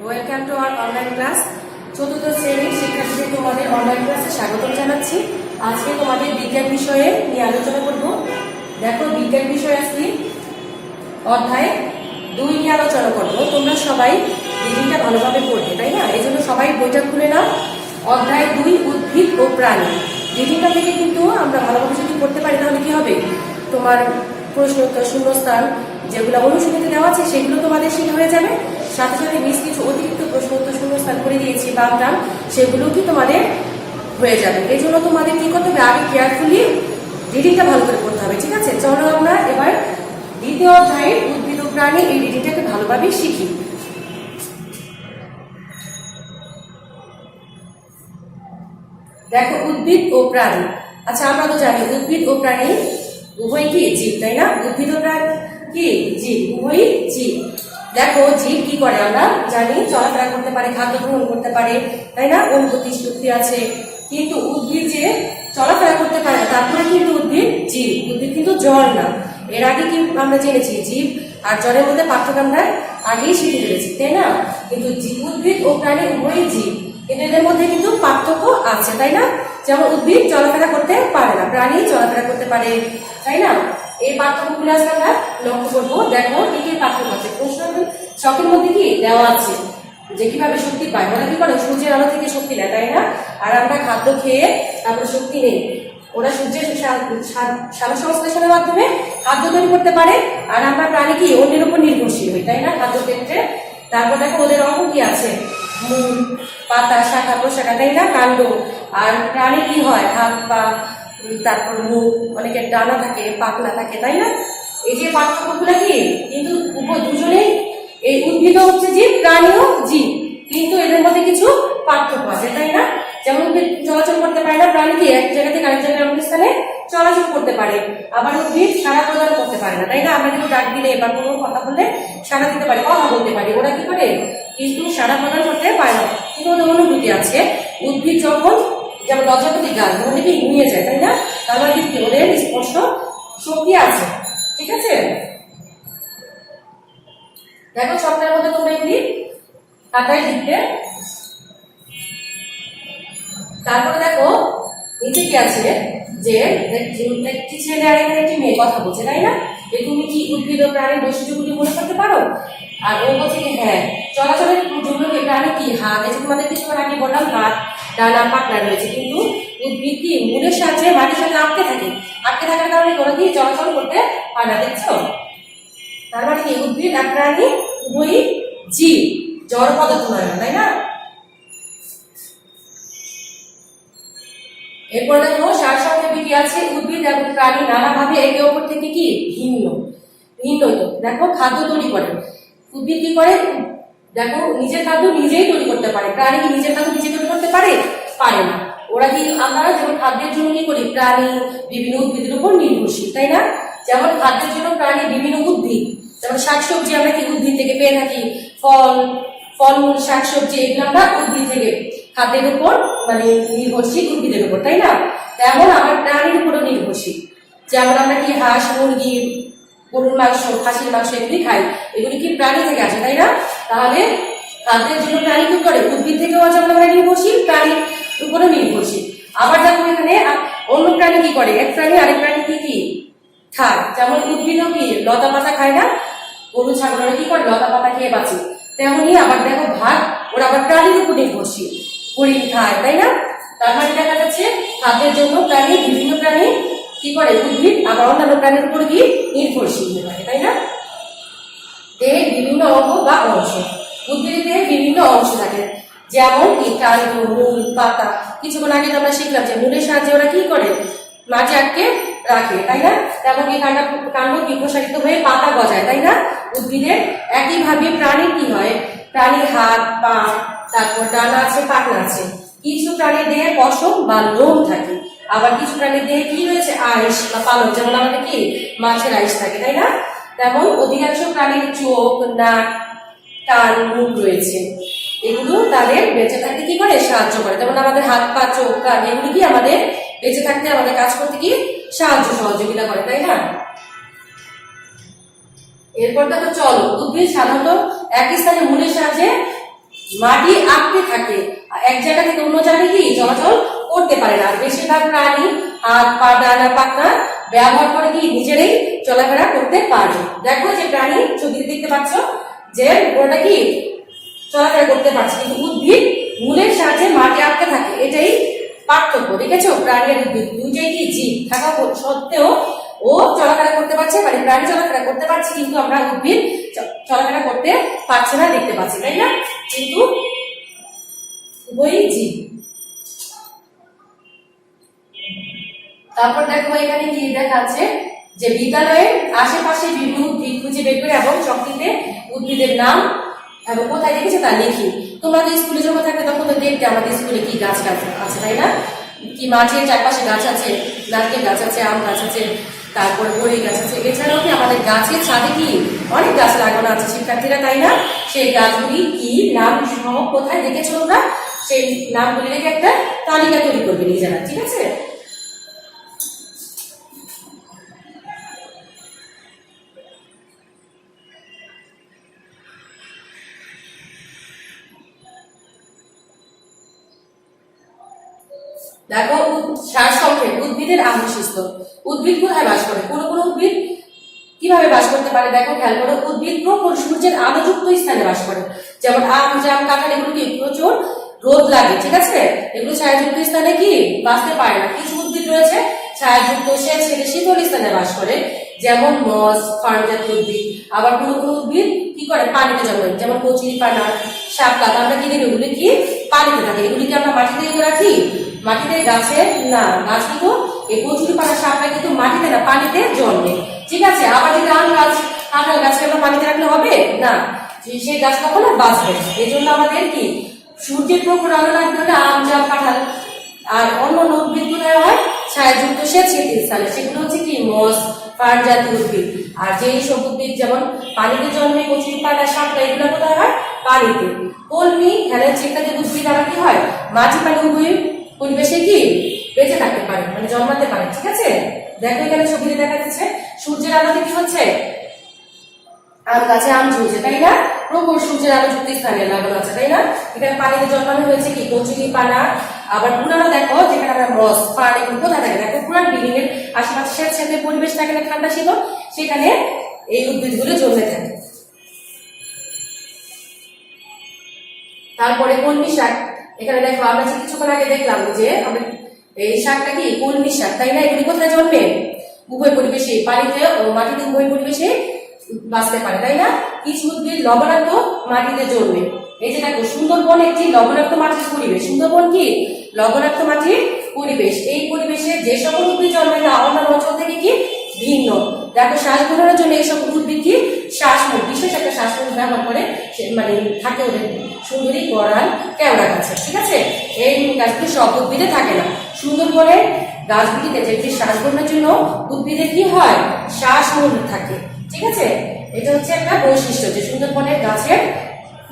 Welcome to our online class. চতুর্থ শ্রেণীর শিক্ষার্থীদের তোমাদের অনলাইন ক্লাসে স্বাগতম জানাচ্ছি। আজকে তোমাদের বিজ্ঞান বিষয়ে নিয়ে আলোচনা করব। দেখো, বিজ্ঞান বিষয় আজকে অধ্যায় 2 নিয়ে আলোচনা করবো। তোমরা সবাই রিডিংটা ভালোভাবে পড়বে, তাই না? এই জন্য সবাই বইটা খুলে নাও। অধ্যায় 2, উদ্ভিদ ও প্রাণী। রিডিংটা থেকে কিন্তু আমরা ভালোভাবে যদি পড়তে পারি তাহলে কি হবে, তোমার প্রশ্ন উত্তর শূন্যস্থান যেগুলো অনুশীলনীতে দেওয়া আছে সেগুলো তোমাদের শেখা হয়ে যাবে। সাথে সাথে বেশ কিছু অতিরিক্ত প্রশ্ন উত্তর শূন্যস্থান করে দিয়েছি বাম ডান, সেগুলো কি তোমাদের হয়ে যাবে। এই জন্য তোমাদের কি করতে হবে, আগে কেয়ারফুলি রিডিংটা ভালো করে পড়তে হবে। ঠিক আছে, চলো আমরা এবার দ্বিতীয় অধ্যায়ের উদ্ভিদ ও প্রাণী এই রিডিংটাকে ভালোভাবে শিখি। দেখো, উদ্ভিদ ও প্রাণী। আচ্ছা, আমরা তো জানি উদ্ভিদ ও প্রাণী উভয় কি জীব, তাই না? উদ্ভিদ ও প্রাণী কি জীব, উভয়ই জীব। দেখো, জীব কি করে আমরা জানি, চলাফেরা করতে পারে, খাদ্য গ্রহণ করতে পারে, তাই না? অনুভূতি শক্তি আছে। কিন্তু উদ্ভিদ যে চলাফেরা করতে পারে তারপরে কিন্তু উদ্ভিদ জীব, উদ্ভিদ কিন্তু জড় না। এর আগে কি আমরা জেনেছি জীব আর জড়ের মধ্যে পার্থক্য আমরা আগেই শিখে ফেলেছি, তাই না? কিন্তু উদ্ভিদ ও প্রাণী উভয়ই জীব, কিন্তু এদের মধ্যে কিন্তু পার্থক্য আছে, তাই না? যেমন উদ্ভিদ চলাফেরা করতে পারে না, প্রাণী চলাফেরা করতে পারে, তাই না? এই পার্থক্যগুলো আজকে আমরা লক্ষ্য করবো। দেখো কি কি পার্থক্য আছে, প্রশ্ন ছকের মধ্যে কি দেওয়া আছে যে কিভাবে শক্তি পায়। ওরা কি করে, সূর্যের আলো থেকে শক্তি নেয়, তাই না? আর আমরা খাদ্য খেয়ে তারপরে শক্তি নেই। ওরা সূর্যের সালোক সংশ্লেষণের মাধ্যমে খাদ্য তৈরি করতে পারে, আর আমরা প্রাণী কি অন্যের উপর নির্ভরশীল হই, তাই না, খাদ্য ক্ষেত্রে। তারপর দেখো ওদের অঙ্গ কি আছে, মূল, পাতা, শাখা প্রশাখা, তাই না, কাণ্ড। আর প্রাণী কি হয়, হাত পা, তারপর মুখ, অনেকের ডানা থাকে, পাখনা থাকে, তাই না? এই যে পার্থক্যগুলো কি, কিন্তু দুজনেই এই উদ্ভিদও হচ্ছে জীব, প্রাণীও জীব, কিন্তু এদের মধ্যে কিছু পার্থক্য আছে, তাই না? যেমন উদ্ভিদ চলাচল করতে পারে না, প্রাণী কি এক জায়গা থেকে আরেক জায়গায় এমন স্থানে চলাচল করতে পারে। আবার উদ্ভিদ সাড়া প্রদান করতে পারে না, তাই না? আমরা কিন্তু ডাক দিলে বা কোনো কথা বললে সাড়া দিতে পারি, কথা বলতে পারি। ওরা কি করে, কিন্তু সাড়া প্রদান করতে পারে না, কিন্তু ওদের অনুভূতি আছে। উদ্ভিদ যখন যেমন লজ্জাপতি গাছ ওদের কি নিয়ে যায়, তাই না? তার মানে কি ওদের স্পষ্ট শক্তি আছে। ঠিক আছে, দেখো সপ্তাহের মধ্যে তোমরা এগুলি খাতায় লিখবে। তারপরে দেখো নিচে কি আছে, যে একটি ছেলে আর একটি মেয়ে কথা বলছে, তাই না? তুমি কি উদ্ভিদ ও প্রাণীর বৈশিষ্ট্যগুলি মনে করতে পারো? আর ও বলছে কি হ্যাঁ, চলাচলের জন্য প্রাণী কি হাত, এই যে তোমাদের কিছুক্ষণ আগে বললাম হাত, ডানা, পাখনা রয়েছে, কিন্তু উদ্ভিদ কি মূলের সাহায্যে মাটির সাথে আটকে থাকে। আটকে থাকার কারণে ওরা কি চলাচল করতে পারে না, দেখছো? তার মানে কি উদ্ভিদ আর প্রাণী উভয়ই জীব, জড় পদার্থ নয়, তাই না? এরপর দেখো সারসংক্ষেপে কি আছে, উদ্ভিদ এবং প্রাণী নানাভাবে একে অপর থেকে কি ভিন্ন। তো দেখো খাদ্য তৈরি করে। উদ্ভিদ কি করে, দেখো নিজের খাদ্য নিজেই তৈরি করতে পারে, প্রাণী কি নিজের খাদ্য নিজে তৈরি করতে পারে? পারে না। ওরা কি, আমরা যেমন খাদ্যের জন্য কি করি, প্রাণী বিভিন্ন উদ্ভিদের উপর নির্ভরশীল, তাই না? যেমন খাদ্যের জন্য প্রাণী বিভিন্ন উদ্ভিদ, যেমন শাকসবজি আমরা কি উদ্ভিদ থেকে পেয়ে থাকি, ফলমূল, শাকসবজি এগুলো আমরা উদ্ভিদ থেকে খাদ্যের উপর মানে নির্ভরশীল, উদ্ভিদের উপর, তাই না? তেমন আমার প্রাণীর উপরও নির্ভরশীল। যেমন আমরা কি হাঁস, মুরগি, গরুর মাংস, খাসির মাংস এগুলি খাই, এগুলি কি প্রাণী থেকে আসে, তাই না? তাহলে খাদ্যের জন্য প্রাণী কি করে, উদ্ভিদ থেকেও যেমন আমরা নির্ভরশীল, প্রাণীর উপরও নির্ভরশীল। আবার দেখো এখানে অন্য প্রাণী কি করে, এক প্রাণী আরেক প্রাণী কি খায়। যেমন উদ্ভিদও কি লতা পাতা খায় না, গরু ছাগলরা কি করে লতা পাতা খেয়ে বাঁচে। তেমনই আবার দেখো ভাত, ওরা আবার প্রাণীর উপর নির্ভরশীল, হরিণ খায়, তাই না? তার মানে দেখা যাচ্ছে খাদ্যের জন্য প্রাণী, বিভিন্ন প্রাণী কি করে, উদ্ভিদ আবার অন্যান্য প্রাণীর উপর কি নির্ভরশীল হয়ে থাকে, তাই না? দেহের বিভিন্ন অঙ্গ বা অংশ, উদ্ভিদের দেহে বিভিন্ন অংশ থাকে, যেমন কি কাণ্ড, মূল, পাতা। কিছুক্ষণ আগে তো আমরা শিখলাম যে মূলের সাহায্যে ওরা কি করে, মাটি আটকে রাখে, তাই না? তেমন কি কাণ্ড কি প্রসারিত হয়ে পাতা গজায়, তাই না? উদ্ভিদের একইভাবে প্রাণীর কি হয়, প্রাণীর হাত, পা, তারপর ডানা আছে, পাখনা আছে। কিছু প্রাণীর দেহে পশম বা লোম থাকে, আবার কিছু প্রাণীর দেহে কি রয়েছে, আইস বা পালক, যেমন আমাদের কি মাছের আইস থাকে, তাই না? তেমন অধিকাংশ প্রাণীর চোখ, নাক, কান, মুখ রয়েছে। এগুলো তাদের বেঁচে থাকতে কি করে, সাহায্য করে। যেমন আমাদের হাত, পা, চোখ, কান এগুলি কি আমাদের বেঁচে থাকতে, আমাদের কাজ করতে কি সহযোগিতা করে, তাই না? এরপর দেখো চলো, উদ্ভিদ সাধারণত এক স্থানে মূলের সাহায্যে মাটি আঁকড়ে থাকে, এক জায়গা থেকে অন্য জায়গায় কি চলাচল করতে পারে না। আর বেশিরভাগ প্রাণী হাত পা ডানা পাখনা ব্যবহার করে কি নিজেরাই চলাফেরা করতে পারে। দেখো যে প্রাণী ছবিতে দেখতে পাচ্ছ যে ওটা কি চলাফেরা করতে পারছে, কিন্তু উদ্ভিদ মূলের সাহায্যে মাটি আটকে থাকে, এটাই পার্থক্য। দেখেছো প্রাণী আর উদ্ভিদ দুইটাই কি জীব থাকা সত্ত্বেও ও চলাফেরা করতে পারছে, মানে প্রাণী চলাফেরা করতে পারছে, কিন্তু আমরা উদ্ভিদ চলাফেরা করতে পারছে না দেখতে পাচ্ছি, তাই না? কিন্তু উভয়ই জীব। তারপর দেখো এখানে কি দেখাচ্ছে যে বিদ্যালয়ের আশেপাশে বিভিন্ন উদ্ভিদ খুঁজে বের করে এবং চকটিতে উদ্ভিদের নাম এবং কোথায় দেখেছে তা লিখি। তোমরা তো স্কুলে যখন থাকবে তখন তো দেখতে আমাদের স্কুলে কি গাছ গাছ আছে, তাই না? কি মাঠের চারপাশে গাছ আছে, নারকেল গাছ আছে, আম গাছ আছে, তারপরে বড়ি গাছ আছে। এছাড়াও কি আমাদের গাছের ছাদে কি অনেক গাছ লাগানো আছে শিক্ষার্থীরা, তাই না? সেই গাছগুলি কি নাম সহ কোথায় দেখেছো তোমরা, সেই নামগুলি রেখে একটা তালিকা তৈরি করবে নিজেরা, ঠিক আছে? দেখো সারসংক্ষেপ, উদ্ভিদের আবাসস্থল। উদ্ভিদ কোথায় বাস করে? কোন কোন উদ্ভিদ কিভাবে বাস করতে পারে দেখো, খেয়াল করো। উদ্ভিদ প্রখর সূর্যের আলোযুক্ত স্থানে বাস করে, যেমন আম জাম কাঁঠাল এগুলো কি প্রচুর রোদ লাগে, ঠিক আছে? এগুলো ছায়াযুক্ত স্থানে কি বাঁচতে পারে না। কিছু উদ্ভিদ রয়েছে ছায়াযুক্ত স্বেচ্ছাসেবী শীতল স্থানে বাস করে, যেমন মস ফার্ন জাতীয় উদ্ভিদ। আবার কোন কোন উদ্ভিদ কি করে পানিতে জন্মায়, যেমন কচুরি পানা শাপলা। আমরা কি দেখি ওগুলি কি পানিতে থাকে, এগুলিকে আমরা মাটিতে রাখি, মাটিতে গাছে না, গাছ কিন্তু এই কচুরি পানা শাপলা কিন্তু মাটিতে না পানিতে জন্মে, ঠিক আছে? আবার যদি আম গাছ কাঁঠাল গাছকে আমরা পানিতে রাখলে হবে না, সেই গাছ কখনো বাঁচবে। এই জন্য আমাদের কি সূর্যের প্রখর আলো লাগবে হলে আম জাম কাঁঠাল। আর অন্য উদ্ভিদ কোথায় হয়? ছায়াযুক্ত স্বেচ্ছাসেবী স্থানে, সেগুলো হচ্ছে কি মস ফার্ন জাতীয় উদ্ভিদ। আর যেই সব উদ্ভিদ যেমন পানিতে জন্মে কচুরি পানা শাপলা এগুলো কোথায় হয়? পানিতে। কলমি হেলেঞ্চ ইত্যাদি উদ্ভিদ আবার কি হয়? মাটি পানি উভয় পরিবেশে কি বেঁচে থাকতে পারে, মানে জন্মাতে পারে, ঠিক আছে? দেখো এখানে ছবিতে দেখা যাচ্ছে সূর্যের আলোতে কি হচ্ছে, আম গাছে আম ঝুলছে, তাই না? প্রখর সূর্যের আলো যুক্ত স্থানে লাগানো আছে, তাই না? এখানে পানিতে জন্মানো হয়েছে কি কচুরি পানা। আবার পুরানো দেখো যেখানে আমরা মস ফার্ন এগুলো কোথায় থাকে দেখো, পুরান বিল্ডিং এর আশেপাশে স্যাঁতস্যাঁতে পরিবেশ থাকে না, ঠান্ডা শীতল, সেখানে এই উদ্ভিদগুলো জন্মে থাকে। তারপরে কলমি শাক, এখানে দেখো আমরা কিছুক্ষণ আগে দেখলাম যে আমরা এই শাকটা কি কলমি শাক, তাই না? এগুলি কোথায় জন্মে? উভয় পরিবেশে, পানিতে ও মাটিতে উভয় পরিবেশে বাঁচতে পারে, তাই না? কিছু উদ্ভিদ লবণাক্ত মাটিতে জন্মে। এই যে দেখো সুন্দরবন একটি লবণাক্ত মাটির পরিবেশ। সুন্দরবন কি লবণাক্ত মাটির পরিবেশ। এই পরিবেশে যে সকল উদ্ভিদ জন্মে তা অন্যান্য অঞ্চল থেকে কি ভিন্ন। দেখো শ্বাস গ্রহণের জন্য এই সকল উদ্ভিদ কি শ্বাসমূল, বিশেষ একটা শ্বাসমূল ব্যবহার করে, মানে থাকে ওদের সুন্দরী গড়াল কেওড়া গাছে, ঠিক আছে? এই গাছগুলি সব উদ্ভিদে থাকে না। সুন্দরবনের গাছগুলিতে যেগুলি শ্বাস গ্রহণের জন্য উদ্ভিদের কি হয় শ্বাসমূল থাকে, ঠিক আছে? এটা হচ্ছে একটা বৈশিষ্ট্য যে সুন্দরবনের গাছের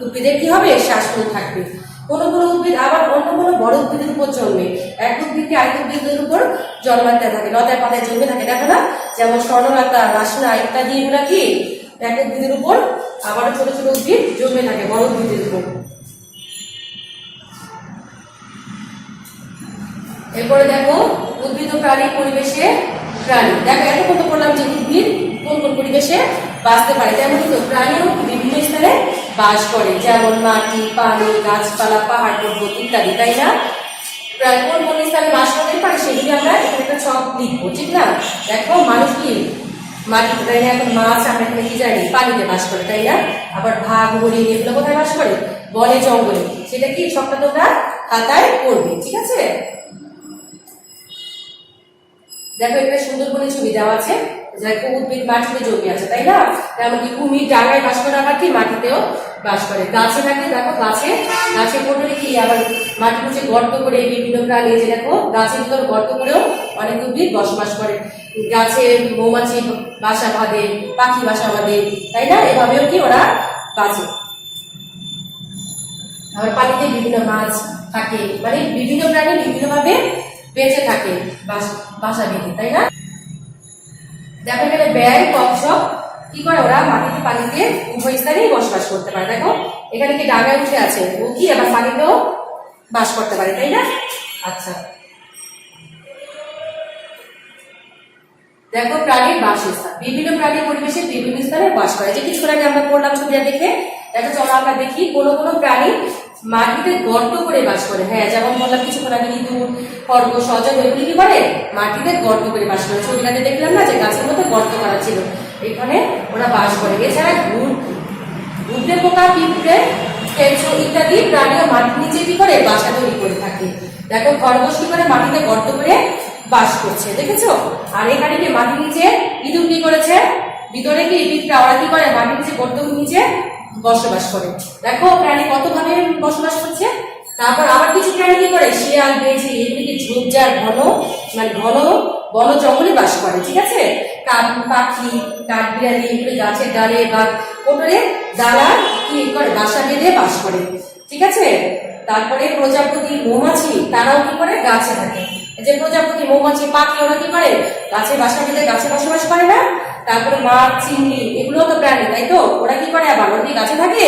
উদ্ভিদের কি হবে শ্বাসমূল থাকবে। কোন কোন উদ্ভিদ আবার অন্য কোনো বড় উদ্ভিদের উপর জন্মে, এক উদ্ভিদকে আরেক উদ্ভিদের উপর জন্মাতে থাকে, লতায় পাতায় জন্মে থাকে, দেখো না? যেমন স্বর্ণলতা রাসনা ইত্যাদি এগুলা কি এক উদ্ভিদের উপর, আবার ছোট ছোট উদ্ভিদ জন্মে থাকে বড় উদ্ভিদের উপর। এরপরে দেখো উদ্ভিদ ও প্রাণী পরিবেশে প্রাণী। দেখো এতক্ষণ তো বললাম যে উদ্ভিদ কোন কোন পরিবেশে বাঁচতে পারে, তেমন কিন্তু প্রাণীও বিভিন্ন স্থানে বাস করে, যেমন মাটি পানি গাছপালা পাহাড় পর্বত ইত্যাদি, তাই না? প্রায় কোন কোন স্থানে বাস করতে পারে সেগুলি আমরা এখানে একটা ছক লিখবো, ঠিক না? দেখো মানুষ কি মাটিতে, তাই না? এখন মাছ আমরা এখানে কি জানি পানিতে বাস করে, তাই না? আবার ভাগ হরিণ এগুলো কোথায় বাস করে? বনে জঙ্গলে। সেটা কি সবটা তোমরা খাতায় পড়বে, ঠিক আছে? দেখো একটা সুন্দরবনের ছবি দেওয়া আছে, দেখো উদ্ভিদ মাটিতে জমি আছে, তাই না? এমনকি কুমির ডাঙায় বাস করে, আবার কি মাটিতেও বাস করে। গাছে থাকে দেখো গাছে কোটরে কি আবার মাটি নিচে গর্ত করে বিভিন্ন প্রাণী, যে দেখো গাছের ভিতর গর্ত করেও অনেক উদ্ভিদ বসবাস করে। গাছে মৌমাছি বাসা বাঁধে, পাখি বাসা বাঁধে, তাই না? এভাবেও কি ওরা বাঁচে। আবার পানিতে বিভিন্ন মাছ থাকে, মানে বিভিন্ন প্রাণী বিভিন্ন ভাবে বেঁচে থাকে বাসা বেঁধে, তাই না? দেখো এখানে ব্যাঙ কচ্ছপ কি করে, ওরা মাটিতে পানিতে উভয় স্থানেই বসবাস করতে পারে। দেখো এখানে কি ডাঙায় উঠে আছে, ও কি আবার পানিতেও বাস করতে পারে, তাই না? আচ্ছা, দেখো প্রাণীর বাসস্থান, বিভিন্ন প্রাণী পরিবেশে বিভিন্ন স্থানে বাস করে, যে কিছুক্ষণ আগে আমরা পড়লাম ছবিটা দেখে। দেখো চলো আমরা দেখি, কোনো কোনো প্রাণী মাটিতে গর্ত করে বাস করে। হ্যাঁ, যেমন বললাম কিছুক্ষণ আগে ইঁদুর, খরগোশ, অজগর এগুলি কি করে মাটিতে গর্ত করে বাস করে। ছবিটাতে দেখলাম না যে গাছের মধ্যে গর্ত করা ছিল, এখানে ওরা বাস করে। এছাড়া ঘুরতে পোকা, পিঁপড়ে, কেঁচো ইত্যাদি প্রাণীও মাটির নিচে কি করে বাসা তৈরি করে থাকে। দেখো খরগোশ কি করে মাটিতে গর্ত করে বাস করছে, দেখেছো? আর এখানে কি মাটির নিচে ইঁদুর কি করেছে, ভিতরে কি পিঁপড়া, ওরা কি করে মাটির নিচে গর্ত নিচে বসবাস করে। দেখো প্রাণী কত ভাবে বসবাস করছে। তারপর আবার কিছু প্রাণী কি করে, শিয়াল, বেজি এগুলি কি ঝোপঝাড় ঘন বন জঙ্গলে বাস করে, ঠিক আছে? পাখি, কাঠবিড়ালি এগুলি গাছের ডালে বা কোটরে ডালা কি করে বাসা বেঁধে বাস করে, ঠিক আছে? তারপরে প্রজাপতি, মৌমাছি তারাও কি করে গাছে থাকে। যে প্রজাপতি, মৌমাছি, পাখি ওরা কি করে গাছে বাসা বেঁধে গাছে বসবাস করে না? তারপরে মাছ, চিংড়ি এগুলো তো প্রাণী, তাই তো? ওরা কি করে আবার, ওরা কি গাছে থাকে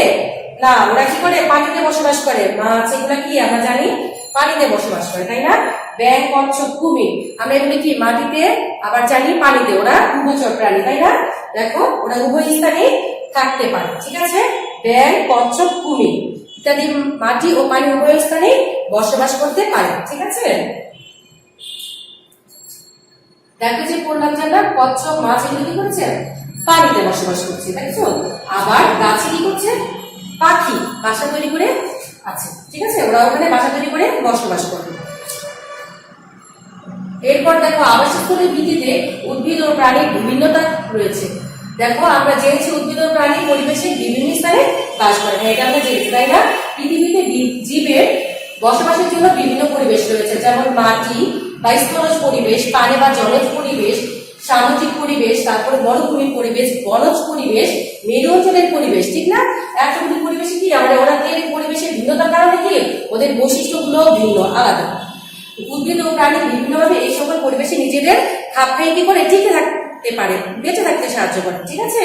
না, ওরা কি করে পানিতে বসবাস করে। মাছ এগুলা কি আমরা জানি পানিতে বসবাস করে, তাই না? ব্যাঙ, কচ্ছপ, কুমির আমরা এগুলি কি মাটিতে আবার জানি পানিতে, ওরা উভচর প্রাণী, তাই না? দেখো ওরা উভয় স্থানে থাকতে পারে, ঠিক আছে? ব্যাঙ, কচ্ছপ, কুমির ইত্যাদি মাটি ও পানি উভয় স্থানে বসবাস করতে পারে, ঠিক আছে? দেখো যে পড়লাম যে আমরা কচ্ছপ, মাছ এগুলো কি করছে পানিতে বসবাস করছে, দেখছো? আবার গাছে কি করছে, পাখি বাসা তৈরি করে আছে, ঠিক আছে? ওরা ওখানে বাসা তৈরি করে বসবাস করে। এরপর দেখো আবাসস্থলের ভিত্তিতে উদ্ভিদ ও প্রাণীর বিভিন্নতা রয়েছে। দেখো আমরা জেনেছি উদ্ভিদ ও প্রাণী পরিবেশের বিভিন্ন স্থানে বাস করে, এটা আমরা জেনেছি, তাই না? পৃথিবীতে জীবের বসবাসের জন্য বিভিন্ন পরিবেশ রয়েছে, যেমন মাটি বা স্থলজ পরিবেশ, পানি বা জলজ পরিবেশ, সামুদ্রিক পরিবেশ, তারপরে মরুভূমির পরিবেশ, বনজ পরিবেশ, মেরু অঞ্চলের পরিবেশ, ঠিক না? এতগুলি পরিবেশে কি আমরা ওদের পরিবেশের ভিন্নতার কারণে কি ওদের বৈশিষ্ট্যগুলো ভিন্ন, আলাদা। উদ্ভিদ ও প্রাণী বিভিন্নভাবে এই সকল পরিবেশে নিজেদের খাপ খাইয়ে কি করে টিকে থাকতে পারে, বেঁচে থাকতে সাহায্য করে, ঠিক আছে?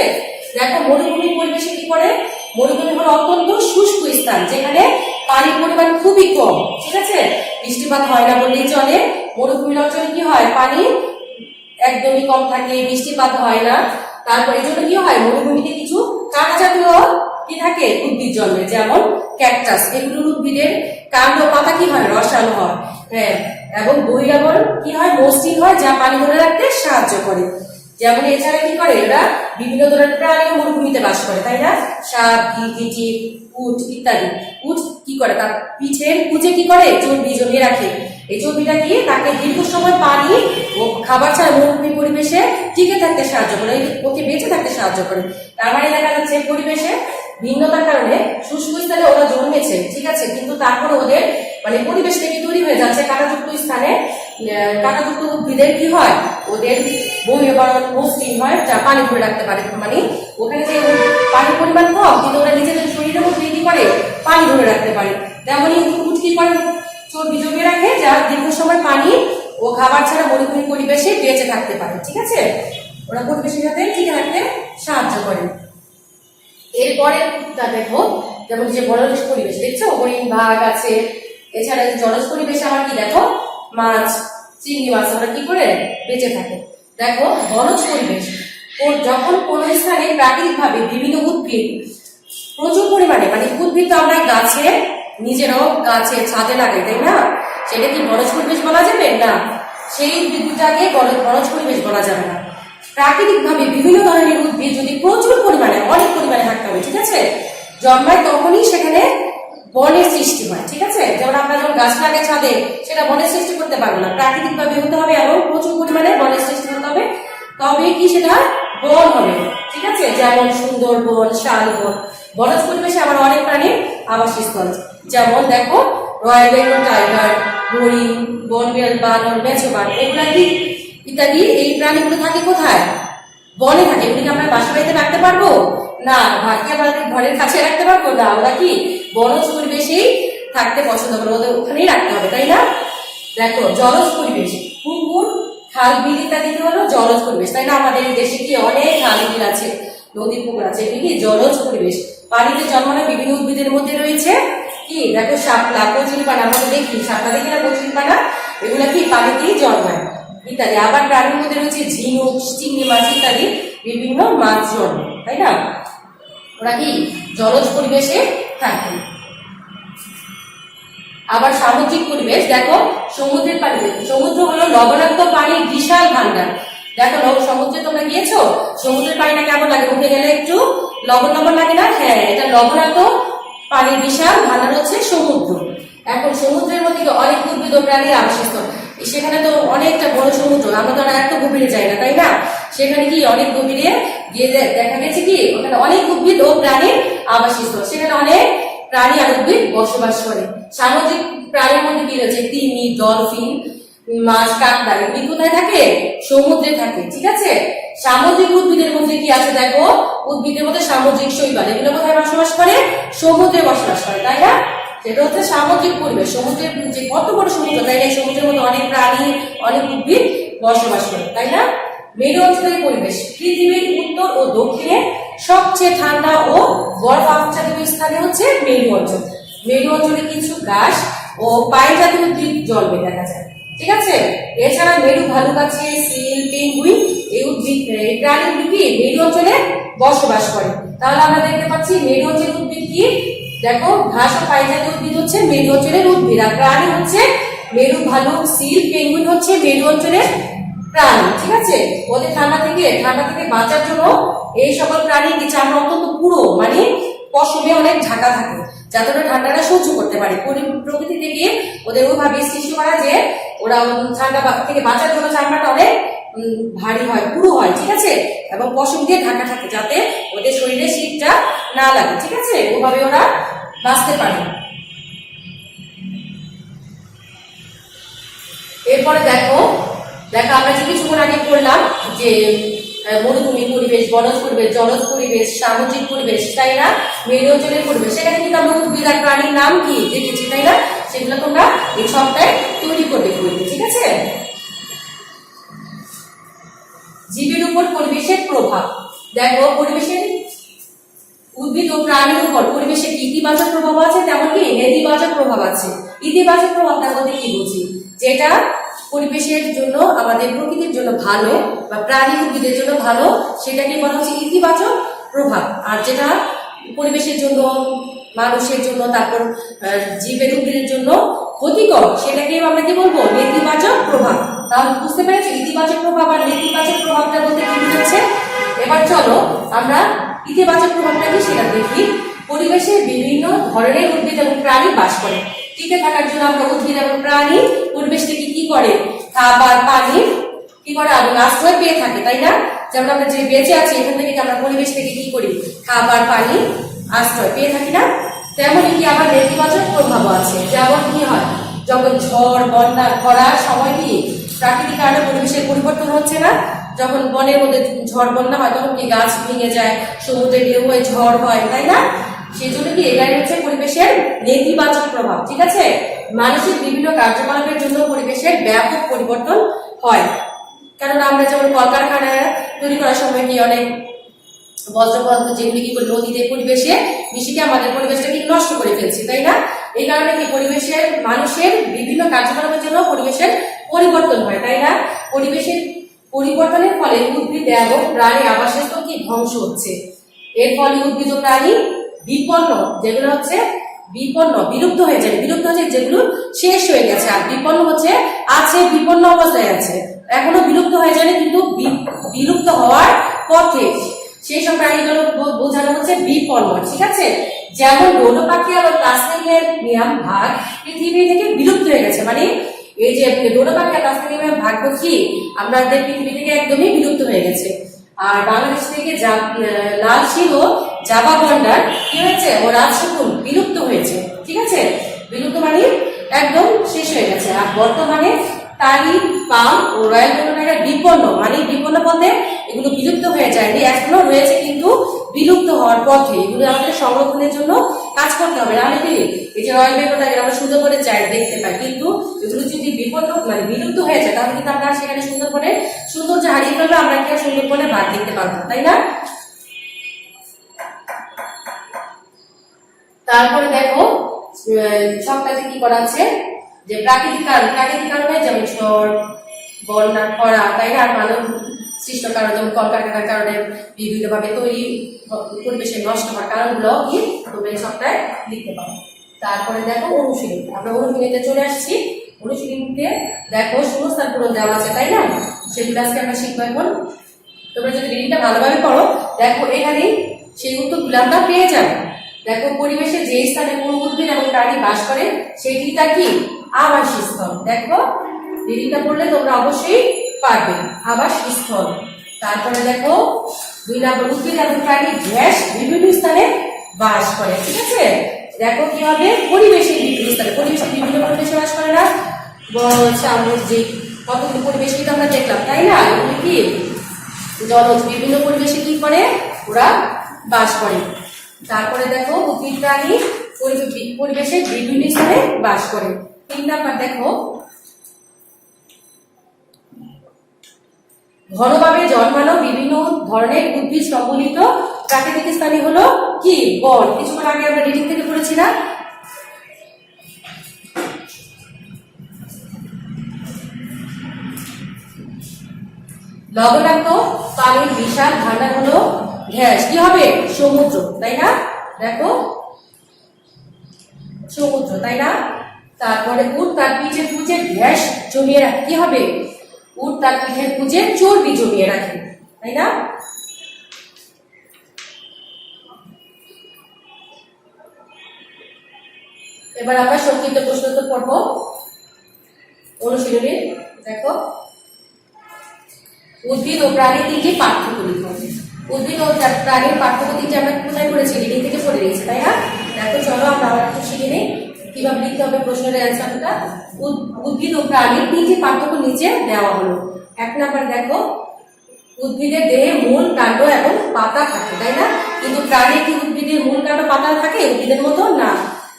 দেখো মরুভূমির পরিবেশে কি করে, মরুভূমি হলো অত্যন্ত শুষ্ক স্থান, যেখানে পানির পরিমাণ খুবই কম, ঠিক আছে? বৃষ্টিপাত হয় না বললেই চলে। মরুভূমির অঞ্চলে কি হয়, পানি একদমই কম থাকে, বৃষ্টিপাত হয় না। তারপর এই জন্য কি হয়, মরুভূমিতে কিছু কাঁটা জাতীয় কি থাকে উদ্ভিদ জন্মে, যেমন ক্যাকটাস, এগুলো উদ্ভিদের কাণ্ড পাতা কি হয় রসালো হয়, হ্যাঁ, এবং বহিরাবর কি হয় মসৃণ হয়, যা পানি ধরে রাখতে সাহায্য করে। যেমন এছাড়া কি করে, এরা বিভিন্ন ধরনের প্রাণী মরুভূমিতে বাস করে, তাই না? সাপ, গিরগিটি, উট ইত্যাদি। উট কি করে, তার পিঠের কুচে কি করে চর্বি জমিয়ে রাখে, এই চর্বিটা কি তাকে দীর্ঘ সময় পানি ও খাবার ছাড়া মরুভূমি পরিবেশে টিকে থাকতে সাহায্য করে, ওকে বেঁচে থাকতে সাহায্য করে। তার মানে দেখা যাচ্ছে পরিবেশে ভিন্নতার কারণে শুষ্ক স্থানে ওরা জন্মেছে, ঠিক আছে, কিন্তু তারপরে ওদের মানে পরিবেশ থেকে তৈরি হয়ে যাচ্ছে কাঁটাযুক্ত স্থানে। কাঁটাযুক্ত উদ্ভিদের কি হয়, ওদের বহিরাবরণ মসৃণ হয়, যা পানি ধরে রাখতে পারে, মানে ওখানে যে পানির পরিমাণ কম, কিন্তু ওরা নিজেদের শরীরের মধ্যে কি করে পানি ধরে রাখতে পারে। তেমনই উট কি করে চর্বি জমিয়ে রাখে, যা দীর্ঘ সময় পানি ও খাবার ছাড়া মরুভূমি পরিবেশে বেঁচে থাকতে পারে, ঠিক আছে? ওরা পরিবেশের সাথে টিকে থাকতে সাহায্য করে। এরপরে দেখো, যেমন যে বনজ পরিবেশ দেখছো, হরিণ, বাঘ আছে। এছাড়া জলজ পরিবেশে আমার কি দেখো, মাছ, চিংড়ি মাছ ওরা কি করে বেঁচে থাকে। দেখো বনজ পরিবেশ, যখন কোন স্থানে প্রাকৃতিকভাবে বিভিন্ন উদ্ভিদ প্রচুর পরিমাণে, মানে উদ্ভিদ তো আমরা গাছে নিজেরাও গাছে ছাদে লাগাই, তাই না? সেটা কি বনজ পরিবেশ বলা যাবে না, সেই উদ্ভিদটাকে বনজ পরিবেশ বলা যাবে না। প্রাকৃতিকভাবে বিভিন্ন ধরনের উদ্ভিদ যদি প্রচুর পরিমাণে অনেক পরিমাণে থাকতে হবে, ঠিক আছে, জন্মায়, তখনই সেখানে বনের সৃষ্টি হয়, ঠিক আছে? যেমন আমরা যখন গাছ লাগাই ছাদে, সেটা বনের সৃষ্টি করতে পারবো না, প্রাকৃতিকভাবে হতে হবে এবং প্রচুর পরিমাণে বনের সৃষ্টি করতে হবে, তবে কি সেটা বন হবে, ঠিক আছে? যেমন সুন্দরবন, শালবন। বনজ পরিবেশে আবার অনেক প্রাণীর আবাসস্থল, যেমন দেখো রয়্যাল বেঙ্গল টাইগার, হরিণ, বনবিড়াল, বানর, মেছোবান এগুলা কি ইত্যাদি। এই প্রাণীগুলো থাকে কোথায়, বনে থাকে। এগুলিকে আমরা বাসা বাড়িতে রাখতে পারবো না, ভাগ্যে আমাদের ঘরের কাছে রাখতে পারবো না, ওরা কি বনজ পরিবেশেই থাকতে পছন্দ করে, ওদের ওখানেই রাখতে হবে, তাই না? দেখো জলজ পরিবেশ, পুকুর, খাল, বিল ইত্যাদি হলো জলজ পরিবেশ, তাই না? আমাদের দেশে কি অনেক খাল বিল আছে, নদী পুকুর আছে, এগুলি কি জলজ পরিবেশ। পানিতে জন্মানো বিভিন্ন উদ্ভিদের মধ্যে রয়েছে কি দেখো শাপলা, কচুরিপানা, আমরা দেখি শাপলা দেখি না, কচুরিপানা, এগুলো কি পানিতেই জন্মায় ইত্যাদি। আবার প্রাণীর মধ্যে রয়েছে ঝিনুক, চিংড়ি মাছ ইত্যাদি বিভিন্ন মাছ জন্মায়, তাই না? ওরা কি জলজ পরিবেশে থাকে। আবার সামুদ্রিক পরিবেশ দেখো, সমুদ্রের পানি, সমুদ্র হলো লবণাক্ত পানির বিশাল ভান্ডার। দেখো সমুদ্রে তোমরা গিয়েছো, সমুদ্রের পানিটা কেমন লাগে? উঠে গেলে একটু লবণ লবণ লাগে না? হ্যাঁ, এটা লবণাক্ত পানির বিশাল ভান্ডার হচ্ছে সমুদ্র। এখন সমুদ্রের মধ্যে অনেক উদ্ভিদ ও প্রাণীর আবাসস্থল। সেখানে তো অনেকটা বড় সমুদ্র, আমরা তো এত গভীরে যাই না, তাই না? সেখানে কি অনেক গভীরে গিয়ে দেখা গেছে কি ওখানে অনেক উদ্ভিদ ও প্রাণীর আবাসস্থল, সেখানে অনেক প্রাণী আর উদ্ভিদ বসবাস করে। সামুদ্রিক প্রাণীর মধ্যে কি রয়েছে? তিমি, ডলফিন, মাছ, কাঁকড়া, এগুলি কোথায় থাকে? সমুদ্রে থাকে, ঠিক আছে? সামুদ্রিক উদ্ভিদের মধ্যে কি আছে দেখো, উদ্ভিদের মধ্যে সামুদ্রিক শৈবাল, এগুলো কোথায় বসবাস করে? সমুদ্রে বসবাস করে, তাই না? সেটা হচ্ছে সামুদ্রিক পরিবেশ। সমুদ্রের যে কত বড় সমুদ্র, তাই না? সমুদ্রের মধ্যে অনেক প্রাণী, অনেক উদ্ভিদ বসবাস করে, তাই না? মেরু অঞ্চলের পরিবেশ পৃথিবীর উত্তর ও দক্ষিণে সবচেয়ে ঠান্ডা ও বরফ আচ্ছাদিত স্থানে হচ্ছে মেরু অঞ্চল। মেরু অঞ্চলে কিছু ঘাস ও পাইন জাতীয় উদ্ভিদ জন্মে দেখা যায়, ঠিক আছে? এছাড়া মেরু ভালুক আছে, সিল, পেঙ্গুইন, এই উদ্ভিদ এই প্রাণীগুলি কি মেরু অঞ্চলে বসবাস করে। তাহলে আমরা দেখতে পাচ্ছি মেরু অঞ্চলের উদ্ভিদ কি দেখো, ঘাস ও পাইন জাতীয় উদ্ভিদ হচ্ছে মেরু অঞ্চলের উদ্ভিদ, আর প্রাণী হচ্ছে মেরু ভালুক, সিল, পেঙ্গুইন হচ্ছে মেরু অঞ্চলের প্রাণী, ঠিক আছে? ওদের ঠান্ডা থেকে বাঁচার জন্য এই সকল প্রাণী কি চামড়া অত্যন্ত পুরো, মানে পশমে অনেক ঢাকা থাকে, যাতে ওরা ঠান্ডাটা সহ্য করতে পারে। প্রকৃতি থেকে ওদের ওইভাবে সৃষ্টি করা যে ওরা ঠান্ডা থেকে বাঁচার জন্য চামড়াটা অনেক ভারী হয়, পুরো হয়, ঠিক আছে? এবং পশম দিয়ে ঢাকা থাকে, যাতে ওদের শরীরে শীতটা না লাগে, ঠিক আছে? ওভাবে ওরা বাঁচতে পারে। এরপরে দেখো আমরা যে কিছুক্ষণ আগে বললাম যে মরুভূমি পরিবেশ, বনজ পরিবেশ, জলজ পরিবেশ, সামুদ্রিক পরিবেশ, তাই না? মেরু অঞ্চলের পরিবেশ, সেখানে কিন্তু আমরা উদ্ভিদ আর প্রাণীর নাম কি দেখেছি, তাই না? সেগুলো তোমরা এই সপ্তাহে তৈরি করবে বইতে, ঠিক আছে? জীবের উপর পরিবেশের প্রভাব দেখো, পরিবেশের উদ্ভিদ ও প্রাণীর উপর পরিবেশের ইতিবাচক প্রভাব আছে, তেমনকি নেতিবাচক প্রভাব আছে। ইতিবাচক প্রভাবটা বলতে কি বুঝি? যেটা পরিবেশের জন্য, আমাদের প্রকৃতির জন্য ভালো বা প্রাণী উদ্ভিদের জন্য ভালো, সেটাকে বলা হচ্ছে ইতিবাচক প্রভাব। আর যেটা পরিবেশের জন্য, মানুষের জন্য, তারপর জীবের উদ্ভিদের জন্য ক্ষতিকর, সেটাকে আমরা কি বলবো? নেতিবাচক প্রভাব। তাহলে বুঝতে পেরেছি ইতিবাচক প্রভাব আর নেতিবাচক প্রভাবটা বলতে কি বুঝাচ্ছে? এবার চলো আমরা ইতিবাচক প্রভাবটা কি সেটা দেখি। পরিবেশে বিভিন্ন ধরনের উদ্ভিদ এবং প্রাণী বাস করে। টিকে থাকার জন্য আমরা উদ্ভিদ এবং প্রাণী পরিবেশ থেকে কি করে? খাবার, পানি কি করে? এবং আশ্রয় পেয়ে থাকে, তাই না? যেমন আমরা যে বেঁচে আছি, এখান থেকে আমরা পরিবেশ থেকে কি করি? খাবার, পানি, আশ্রয় পেয়ে থাকি না? তেমনই কি আবার নেতিবাচক প্রভাব আছে। যেমন কি হয়, যখন ঝড়, বন্যা, খরার সময় কি প্রাকৃতিক কারণে পরিবেশের পরিবর্তন হচ্ছে না? যখন বনের মধ্যে ঝড় বন্যা হয়, তখন কি গাছ ভেঙে যায়, সমুদ্রে ঢেউ হয়ে ঝড় হয়, তাই না? সেই জন্য কি এটাই হচ্ছে পরিবেশের নেতিবাচক প্রভাব, ঠিক আছে? মানুষের বিভিন্ন কার্যকলাপের জন্য পরিবেশের ব্যাপক পরিবর্তন হয়। কেননা আমরা যেমন কলকারখানা তৈরি করার সময় কি অনেক বর্জ্য পদার্থ যেগুলি কি করে নদীতে, পরিবেশে মিশিয়ে আমাদের পরিবেশটাকে নষ্ট করে ফেলছি, তাই না? এই কারণে কি পরিবেশের, মানুষের বিভিন্ন কার্যকলাপের জন্য পরিবেশের পরিবর্তন হয়, তাই না? পরিবেশের পরিবর্তনের ফলে উদ্ভিদ এবং প্রাণী আবাসস্থল কি ধ্বংস হচ্ছে। এর ফলে উদ্ভিদ ও প্রাণী বিপন্ন, যেগুলো হচ্ছে বিপন্ন, বিলুপ্ত হয়ে যায়, যেগুলো শেষ হয়ে গেছে। আর বিপন্ন হচ্ছে আছে, বিপন্ন অবস্থায় আছে, এখনো বিলুপ্ত হয়ে যায়নি, কিন্তু বিলুপ্ত হওয়ার পথে, সেই সব প্রাণীগুলো বোঝানো হচ্ছে বিপন্ন, ঠিক আছে? যেমন ডোডো পাখি আর প্লাস্টিকের নিয়ম ভাগ পৃথিবী থেকে বিলুপ্ত হয়ে গেছে, মানে এই যে ডোডো পাখি আর প্লাস্টিকের ভাগ কি আমাদের পৃথিবী থেকে একদমই বিলুপ্ত হয়ে গেছে। আর বাংলাদেশ থেকে লাল সিংহ, জাভা গন্ডার কি হয়েছে? ও রাজশকুন বিলুপ্ত হয়েছে, ঠিক আছে? বিলুপ্ত মানে একদম শেষ হয়ে গেছে। আর বর্তমানে তারি, পাম ও রয়্যাল বেঙ্গল বিপন্ন, মানে বিপন্ন পথে, এগুলো বিলুপ্ত হয়ে যায়নি, এখনো রয়েছে কিন্তু বিলুপ্ত হওয়ার পথে। এগুলো আমাদের সংরক্ষণের জন্য কাজ করতে হবে। নাহলে কি এই যে রয়্যাল বেঙ্গল টাইগার আমরা সুন্দর করে চাই দেখতে পাই, কিন্তু এগুলো যদি বিপন্ন মানে বিলুপ্ত হয়ে যায়, তাহলে কিন্তু আমরা সেখানে সৌন্দর্য হারিয়ে ফেলবে, আমরা কি আর সুন্দরবনে বাঘ দেখতে পারবো, তাই না? তারপরে দেখো সবটাতে কি করা আছে, যে প্রাকৃতিক কারণে যেমন ঝড়, বন্যা, খরা, তাই না, আর মানব সৃষ্ট কারণ যেমন কলকারখানার কারণে বিভিন্নভাবে তৈরি পরিবেশে নষ্ট হওয়ার কারণগুলো কি তোমরা এই সবটায় লিখতে পারো। তারপরে দেখো অনুশীলনী, আমরা অনুশীলনীতে চলে আসছি। অনুশীলনীতে দেখো শূন্যস্থান পূরণ দেওয়া আছে, তাই না, সেগুলো আজকে আমরা শিখবো। এখন তোমরা যদি রিডিংটা ভালোভাবে পড়ো, দেখো এখানে সেই উত্তরগুলো আমরা পেয়ে যাবো। দেখো পরিবেশে যে স্থানে কোন উদ্ভিদ এবং প্রাণী বাস করে সেটিটা কি আবাসস্থল। দেখো রিডিংটা পড়লে তোমরা অবশ্যই পারবে, আবাসস্থল। তারপরে দেখো 2 নম্বর, উদ্ভিদ এবং প্রাণী গ্যাস বিভিন্ন স্থানে বাস করে, ঠিক আছে। দেখো কি হবে, পরিবেশের বিভিন্ন স্থানে, পরিবেশের বিভিন্ন পরিবেশে বাস করে না, সামুদ্রিক কতগুলো পরিবেশ কিন্তু আমরা দেখলাম, তাই না, এগুলি কি জলজ বিভিন্ন পরিবেশে কি করে ওরা বাস করে। তারপরে দেখো উদ্ভিদ প্রাণী পরিবেশের বিভিন্ন স্থানে বাস করে। 3 নাম্বার দেখো, ঘনভাবে জন্মানো বিভিন্ন ধরনের উদ্ভিদ সম্বলিত প্রাকৃতিক স্থানই হলো কি বন। কিছুক্ষণ আগে আমরা রিডিং থেকে পড়েছি না। লবণাক্ত পানির বিশাল ভান্ডার হলো গ্যাস, কি হবে সমুদ্র, তাই না, দেখো সমুদ্র, তাই না। তারপরে উট তার পিঠের পুঁজে গ্যাস জমিয়ে রাখে, কি হবে উট তার পিঠের পুঁজে চর্বি জমিয়ে রাখে, তাই না। এবার আমরা সংক্ষিপ্ত প্রশ্ন উত্তর পড়বো অনুশীলনী। দেখো উদ্ভিদ ও প্রাণী 3টি পার্থক্য লিখো। উদ্ভিদ ও প্রাণীর পার্থক্য 3টি আমরা কোথায় পড়েছি, রিডিং থেকে পড়ে নিয়েছি, তাই না। দেখো চলো আমরা আবার একটু শিখে নিই কিভাবে লিখতে হবে প্রশ্নের অ্যান্সারটা। উদ্ভিদ ও প্রাণীর 3টি পার্থক্য নিচে দেওয়া হলো। 1 নাম্বার দেখো, উদ্ভিদের দেহে মূল, কাণ্ড এবং পাতা থাকে, তাই না, কিন্তু প্রাণীর কি উদ্ভিদের মূল, কাণ্ড, পাতা থাকে উদ্ভিদের মতো না।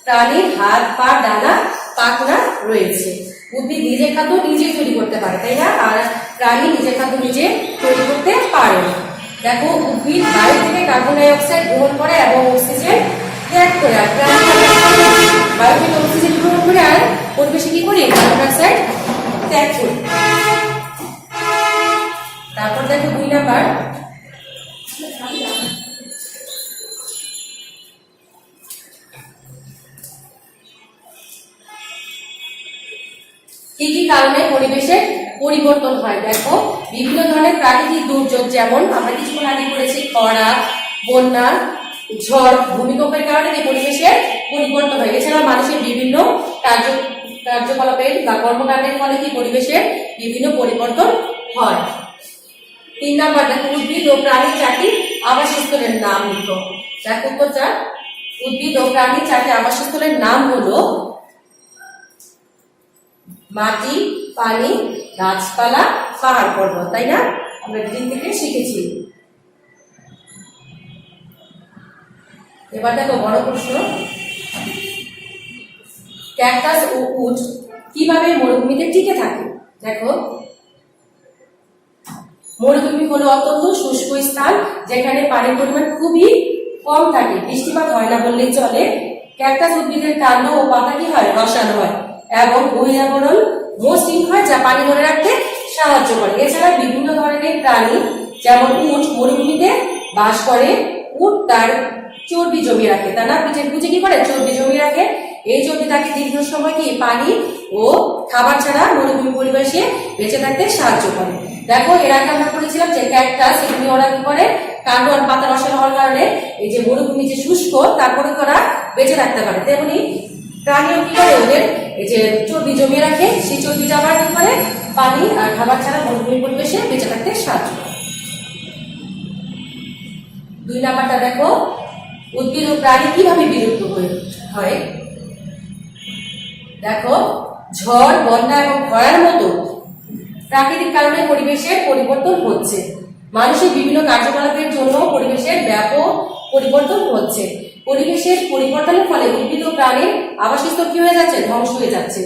প্রাণীর হাত, পা, ডানা, পাখনা রয়েছে। উদ্ভিদ নিজের খাদ্য নিজে তৈরি করতে পারে, তাই না, আর প্রাণী নিজের খাদ্য নিজে তৈরি করতে পারে না। দেখো উদ্ভিদ বায়ু থেকে কার্বন ডাই অক্সাইড গ্রহণ করে এবং অক্সিজেন ত্যাগ করে, আর প্রাণী বায়ু থেকে অক্সিজেন গ্রহণ করে আর পরিবেশে কি করে কার্বন ডাই অক্সাইড ত্যাগ করে। তারপর দেখো 2 নাম্বার, কি কি কারণে পরিবেশের পরিবর্তন হয়। দেখো বিভিন্ন ধরনের প্রাকৃতিক দুর্যোগ, যেমন আমরা কিছুক্ষণ আগে পড়েছি খরা, বন্যা, ঝড়, ভূমিকম্পের কারণে এই পরিবেশের পরিবর্তন হয়। এছাড়া মানুষের বিভিন্ন কার্যকলাপের বা কর্মকাণ্ডের ফলে কি পরিবেশের বিভিন্ন পরিবর্তন হয়। 3 নাম্বার দেখো, উদ্ভিদ ও প্রাণী 4টি আবাসস্থলের নাম লিখো। দেখো উত্তরটা, উদ্ভিদ ও প্রাণী 4টি আবাসস্থলের নাম হলো মাটি, পানি, গাছপালা, পাহাড় পর্বত, তাই না, আমরা রিডিং থেকে শিখেছি। এবার দেখো বড় প্রশ্ন, ক্যাকটাস ও উট কিভাবে মরুভূমিতে টিকে থাকে। দেখো মরুভূমি হলো অত্যন্ত শুষ্ক স্থান যেখানে পানির পরিমাণ খুবই কম থাকে, বৃষ্টিপাত হয় না বললেই চলে। ক্যাকটাস উদ্ভিদের কাণ্ড ও পাতা কি হয় রসালো হয় এবং বহিরাবরণ মসৃণ হয়, যা পানি ধরে রাখতে সাহায্য করে। এছাড়া বিভিন্ন ধরনের প্রাণী যেমন উট মরুভূমিতে বাস করে। উট তার চর্বি জমিয়ে রাখে, তা না, পিঠের পুঁজে কি করে চর্বি জমিয়ে রাখে। এই চর্বি তাকে দীর্ঘ সময় কি পানি ও খাবার ছাড়া মরুভূমি পরিবেশে বেঁচে থাকতে সাহায্য করে। দেখো এর আগে আমরা বলেছিলাম যে ক্যাকটাস এগুলি ওরা কি করে কাণ্ড আর পাতা রসালো হওয়ার কারণে এই যে মরুভূমি যে শুষ্ক তারপরে ওরা বেঁচে থাকতে পারে। তেমনি প্রাণীও কি করে ওদের এই যে চর্বি জমিয়ে রাখে, সেই চর্বিটা আবার কি করে পানি আর খাবার ছাড়া মরুভূমি পরিবেশে বেঁচে থাকতে সাহায্য করে। 2 নাম্বারটা দেখো, উদ্ভিদ ও প্রাণী কিভাবে বিলুপ্ত হয়। দেখো ঝড়, বন্যা এবং খরার মতো প্রাকৃতিক কারণে পরিবেশের পরিবর্তন হচ্ছে। মানুষের বিভিন্ন কার্যকলাপের জন্য পরিবেশের ব্যাপক পরিবর্তন হচ্ছে। পরিবেশের পরিবর্তনের ফলে উদ্ভিদ ও প্রাণীর আবাসস্থল কি হয়ে যাচ্ছে, ধ্বংস হয়ে যাচ্ছে।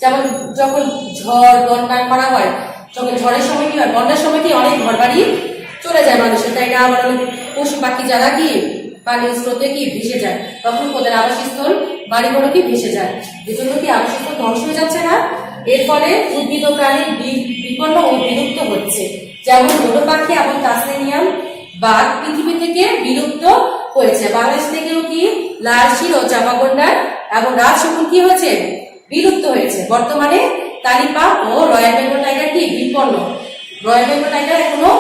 যেমন যখন ঝড়, বন্যা, খরা হয়, যখন ঝড়ের সময় কি হয়, বন্যার সময় কি অনেক ঘরবাড়ি চলে যায় মানুষের, তাই না, আবার পশু পাখি যারা কি পানির স্রোতে কি ভেসে যায়, তখন ওদের আবাসস্থল বাড়িঘর কি ভেসে যায়। এজন্য কি আবাসস্থল ধ্বংস হয়ে যাচ্ছে না? এর ফলে উদ্ভিদ ও প্রাণী বিপন্ন ও বিলুপ্ত হচ্ছে। যেমন ডোডো পাখি এবং তাসমানিয়ান বাঘ পৃথিবী থেকে বিলুপ্ত হয়েছে। বাংলাদেশ থেকেও কি লাল শির ও জামাগন্ডার এবং রাজশকুন কি হয়েছে, বিলুপ্ত হয়েছে। বর্তমানে কালিপাক ও রয়্যাল বেঙ্গল টাইগার কি বিপন্ন। রয়্যাল বেঙ্গল টাইগার এখনো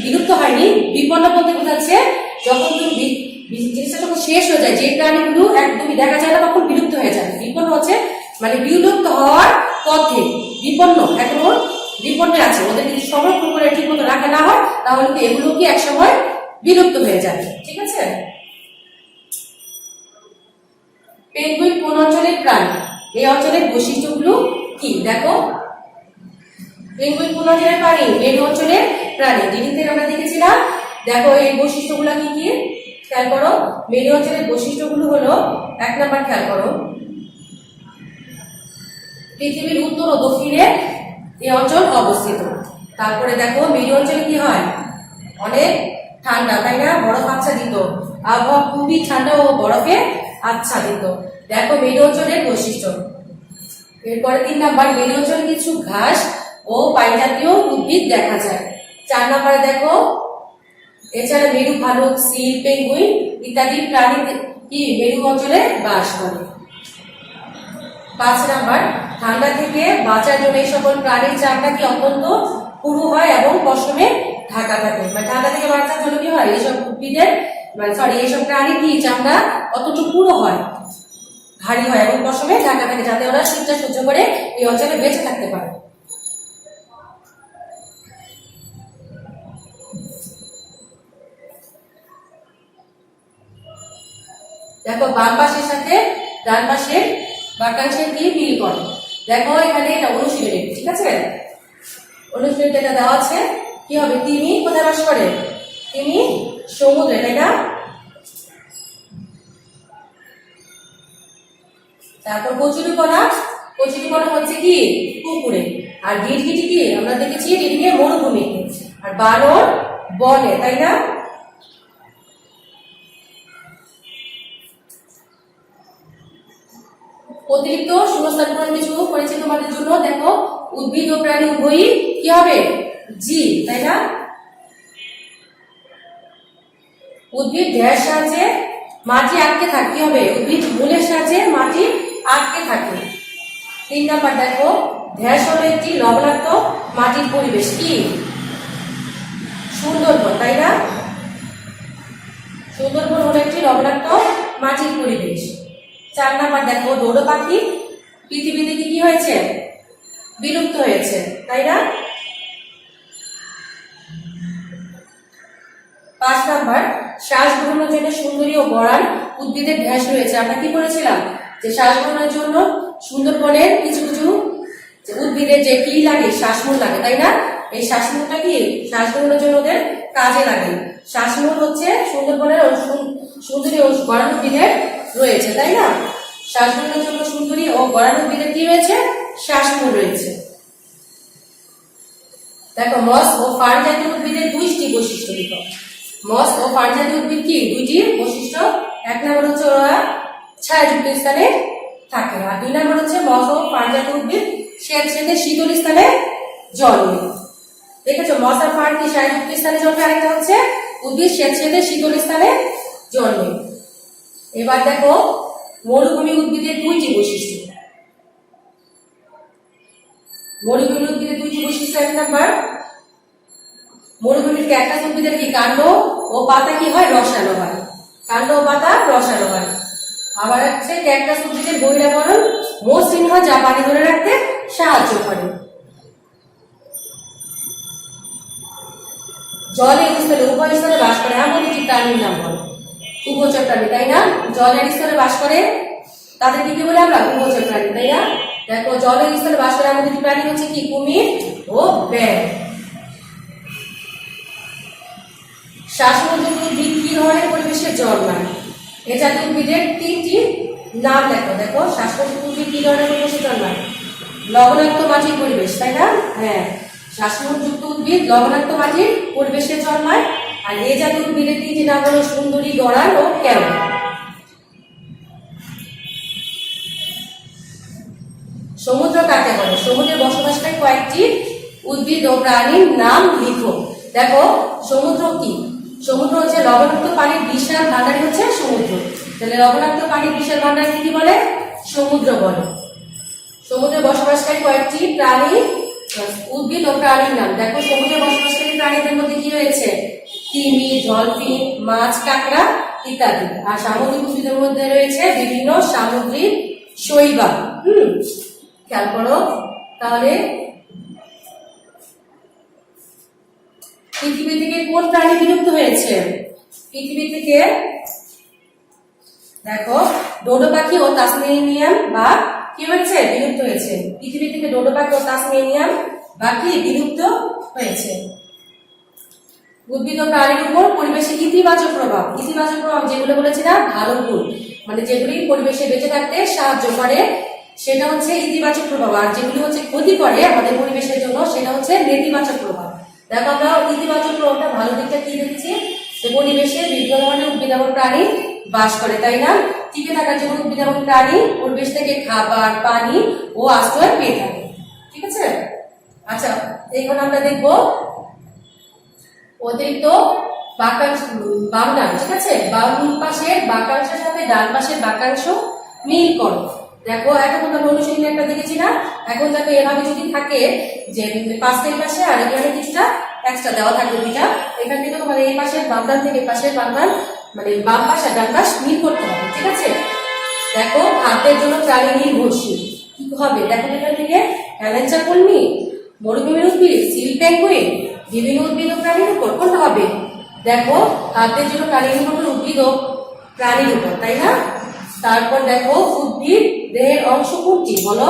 বিলুপ্ত হয়নি। বিপন্ন বলতে বোঝাচ্ছে যখন তুমি জিনিসটা যখন শেষ হয়ে যায়, যে প্রাণীগুলো একদমই দেখা যায় না তখন বিলুপ্ত হয়ে যায়। বিপন্ন হচ্ছে মানে বিলুপ্ত হওয়ার পথে, বিপন্ন এখনো বিপন্নে আছে। ওদের যদি সংরক্ষণ করে ঠিক মতো রাখা না হয় তাহলে কি এগুলো কি একসময় বিলুপ্ত হয়ে যাবে। ঠিক আছে। পেঙ্গুইন কোন অঞ্চলের প্রাণী? এই অঞ্চলের বৈশিষ্ট্যগুলো কি দেখো। পেঙ্গুইন কোন অঞ্চলের প্রাণী? মেরু অঞ্চলের প্রাণী। যেদিন থেকে আমরা দেখেছিলাম, দেখো এই বৈশিষ্ট্যগুলো কি কি খেয়াল করো। মেরু অঞ্চলের বৈশিষ্ট্যগুলো হলো, 1 নাম্বার খেয়াল করো, পৃথিবীর উত্তর ও দক্ষিণে এই অঞ্চল অবস্থিত। তারপরে দেখো মেরু অঞ্চলে কি হয়, অনেক ঠান্ডা, তাই না, বরফ আচ্ছাদিত, আবহাওয়া খুবই ঠান্ডা ও বরফে আচ্ছাদিত। দেখো মেরু অঞ্চলের বৈশিষ্ট্য। এরপরে 3 নাম্বার, মেরু অঞ্চলে কিছু ঘাস ও পাই জাতীয় উদ্ভিদ দেখা যায়। 4 নাম্বারে দেখো, এছাড়া মেরু ভালুক, সিল, পেঙ্গুইন ইত্যাদি প্রাণী কি মেরু অঞ্চলে বাস করে। 5 নাম্বার, ঠান্ডা থেকে বাঁচার জন্য এই সকল প্রাণীর চামড়া কি অত্যন্ত পুরু হয় এবং পশমে ঢাকা থাকে। মানে ঠান্ডা থেকে বাঁচার জন্য কি হয়, এইসব উদ্ভিদের এইসব প্রাণী কি চামড়া অত্যন্ত পুরু হয়, ভারী হয় এবং পশমে ঢাকা থাকে, যাতে ওরা শীতটা সহ্য করে এই অঞ্চলে বেঁচে থাকতে পারে। দেখো বাম পাশের সাথে ডান পাশের বাক্যাংশের কি মিল করে। দেখো এখানে এটা অনুশীলনী, ঠিক আছে, অনুশীলনীতে এটা দেওয়া আছে। কি হবে, তিমি কোথায় বাস করে? তিমি সমুদ্রে, তাই না। তারপর কচুরিপানা, কচুরিপানা হচ্ছে কি পুকুরে। আর গিরগিটি কি আমরা দেখেছি গিরগিটি মরুভূমিতে। আর বানর বনে, তাই না। অতিরিক্ত শূন্যস্থান পূরণ কিছু করেছে তোমাদের জন্য। দেখো উদ্ভিদ ও প্রাণী উভয়ই কি হবে, জীব, তাই না। উদ্ভিদ ঢের সাহায্যে মাটি আটকে থাকে, কি হবে, উদ্ভিদ মূলের সাহায্যে মাটি আটকে থাকে। 3 নাম্বার দেখো, ঢের হলো একটি লবণাক্ত মাটির পরিবেশ, কি সুন্দরবন, তাই না। সুন্দরবন হলো একটি লবণাক্ত মাটির পরিবেশ। 4 নাম্বার দেখো, ডোডো পাখি পৃথিবী থেকে কি হয়েছে, বিলুপ্ত হয়েছে, তাই না। 5 নাম্বার, শ্বাস গ্রহণের জন্য সুন্দরী ও গড়াল উদ্ভিদের ঢেস রয়েছে। আমরা কি করেছিলাম, যে শ্বাস গ্রহণের জন্য সুন্দরবনের কিছু কিছু উদ্ভিদের যে কি লাগে, শ্বাসমূল লাগে, তাই না। এই শ্বাসমূলটা কি শ্বাস গ্রহণের জন্য ওদের কাজে লাগে। শ্বাসমূল হচ্ছে সুন্দরবনের সুন্দরী ও গড়াল উদ্ভিদের রয়েছে, তাই না। শ্বাস গ্রহণের জন্য সুন্দরী ও গড়াল উদ্ভিদের কি রয়েছে, শ্বাসমূল রয়েছে। দেখো মস ও ফার্ন জাতীয় উদ্ভিদের 2টি বৈশিষ্ট্য লিখো। মস ও ফার্ন জাতীয় উদ্ভিদ কি 2টি বৈশিষ্ট্য। 1 নম্বর হচ্ছে ওরা ছায়াযুক্ত স্থানে থাকে। আর 2 নম্বর হচ্ছে মস ও ফার্ন জাতীয় উদ্ভিদ স্বেচ্ছাতে শীতল স্থানে জন্মে। দেখেছো, মস আর ফার্ন কি ছায়াযুক্ত স্থানে জন্মে, আরেকটা হচ্ছে উদ্ভিদ স্বেচ্ছাতে শীতল স্থানে জন্মে। এবার দেখো মরুভূমি উদ্ভিদের 2টি বৈশিষ্ট্য। মরুভূমি উদ্ভিদের 2টি বৈশিষ্ট্য। 1 নাম্বার, মরুভূমির ক্যাকটাস উদ্ভিদের কি কাণ্ড ও পাতা কি হয়, রসালো হয়। কাণ্ড ও পাতা রসালো হয়। আবার হচ্ছে ক্যাকটাস উদ্ভিদের বহিরাবরণ মসৃণ হয়, যা পানি ধরে রাখতে সাহায্য করে। জলের স্তরে উভয় স্তরে বাস করে এমন একটি প্রাণীর নাম বলে উভচর প্রাণী, তাই না। জলের স্তরে বাস করে তাদেরকে কি বলে আমরা, উভচর প্রাণী, তাই না। দেখো জলের স্তরে বাস করে এমন একটি প্রাণী হচ্ছে কি কুমির ও ব্যাঙ। শ্বাসমূলযুক্ত উদ্ভিদ কি ধরনের পরিবেশে জন্মায়? এ জাতীয় উদ্ভিদের 3টি নাম দেখো। দেখো শ্বাসমূলযুক্ত উদ্ভিদ কি ধরনের পরিবেশে জন্মায়, লবণাক্ত মাটির পরিবেশ, তাই না। হ্যাঁ, শ্বাসমূলযুক্ত উদ্ভিদ লবণাক্ত মাটির পরিবেশে জন্মায়। আর এ জাতীয় উদ্ভিদের তিনটি নাম হলো সুন্দরী, গড়াল ও কেওড়া। সমুদ্র কাকে বলে? সমুদ্রে বসবাসকারী কয়েকটি উদ্ভিদ ও প্রাণীর নাম লিখো। দেখো সমুদ্র কি? সমুদ্র হচ্ছে লবণাক্ত পানির বিশাল ভান্ডারই হচ্ছে সমুদ্র। তাহলে লবণাক্ত পানির বিশাল ভান্ডারকে কি বলে? সমুদ্র বলে। সমুদ্রে বসবাসকারী কয়েকটি প্রাণী, উদ্ভিদ ও প্রাণীর নাম। দেখো সমুদ্রে বসবাসকারী প্রাণীদের মধ্যে কি রয়েছে? তিমি, ডলফিন, মাছ, কাঁকড়া ইত্যাদি। আর সামুদ্রিক উদ্ভিদের মধ্যে রয়েছে বিভিন্ন সামুদ্রিক শৈবাল। খেয়াল করো তাহলে, পৃথিবী থেকে কোন প্রাণী বিলুপ্ত হয়েছে? পৃথিবী থেকে দেখো ডোডো পাখি ও তাসমানিয়ান বাঘ কি হয়েছে? বিলুপ্ত হয়েছে। পৃথিবী থেকে ডোডো পাখি ও তাসমানিয়ান বাঘ কি বিলুপ্ত হয়েছে। উদ্ভিদ ও প্রাণীর উপর পরিবেশের ইতিবাচক প্রভাব। ইতিবাচক প্রভাব যেগুলো বলেছি না, ভালো গুণ, মানে যেগুলি পরিবেশে বেঁচে থাকতে সাহায্য করে সেটা হচ্ছে ইতিবাচক প্রভাব। আর যেগুলি হচ্ছে ক্ষতি করে আমাদের পরিবেশের জন্য সেটা হচ্ছে নেতিবাচক প্রভাব। দেখো আমরা ইতিবাচক প্রভাবটা ভালো দিকটা কি দেখছি, যে পরিবেশে বিভিন্ন ধরনের উদ্ভিদ এবং প্রাণী বাস করে, তাই না? টিকে থাকার জন্য উদ্ভিদ এবং প্রাণী পরিবেশ থেকে খাবার, পানি ও আশ্রয় পেয়ে থাকে। ঠিক আছে? আচ্ছা, এখন আমরা দেখবো অতিরিক্ত বাক্যাংশ, বাম ডান। ঠিক আছে, বাম পাশের বাক্যাংশের সাথে ডান পাশের বাক্যাংশ মিল করো। দেখো এখন আমরা অনুশীলনী একটা দেখেছি না, এখন দেখো এভাবে যদি থাকে যে পাশের পাশে আর এখানে কিছুটা এক্সট্রা দেওয়া থাকবে দুইটা, এখান থেকে তোমার এই পাশের বাম ডান থেকে পাশের বাম ডান, মানে বাম পাশ আর ডান পাশ মিল করতে হবে। ঠিক আছে? দেখো খাদ্যের জন্য প্রাণী নির্ভরশীল কি হবে? দেখো এখান থেকে অ্যালেঞ্চা কলমি, মরুভূমির উদ্ভিদ, সিল পেঙ্গুইন, বিভিন্ন উদ্ভিদ ও প্রাণীর উপর কোনটা হবে? দেখো খাদ্যের জন্য প্রাণী নির্ভর উদ্ভিদ ও প্রাণীর উপর, তাই না? তারপর দেখো উদ্ভিদ দেহের অংশ কোনটি বলো?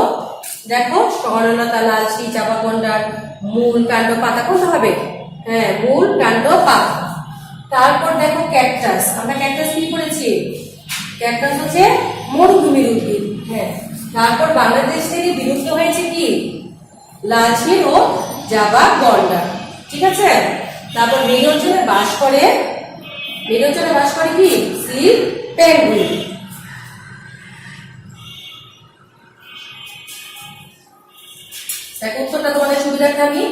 দেখো সরলতা, লালচি, চাপা গন্ডার, মূল, কাণ্ড, পাতা কোনটা হবে? হ্যাঁ, মূল, কাণ্ড, পাতা। তারপর দেখো ক্যাকটাস, আমরা ক্যাকটাস কি করেছি? ক্যাকটাস হচ্ছে মরুভূমির উদ্ভিদ। হ্যাঁ, তারপর বাংলাদেশ থেকে বিলুপ্ত হয়েছে কি? লালচি ও জাবা গন্ডার। ঠিক আছে? তারপর মেরু অঞ্চলে বাস করে, মেরু অঞ্চলে বাস করে কি? Seal penguin. দেখো উত্তরটা তোমাদের সুবিধার্থে আমি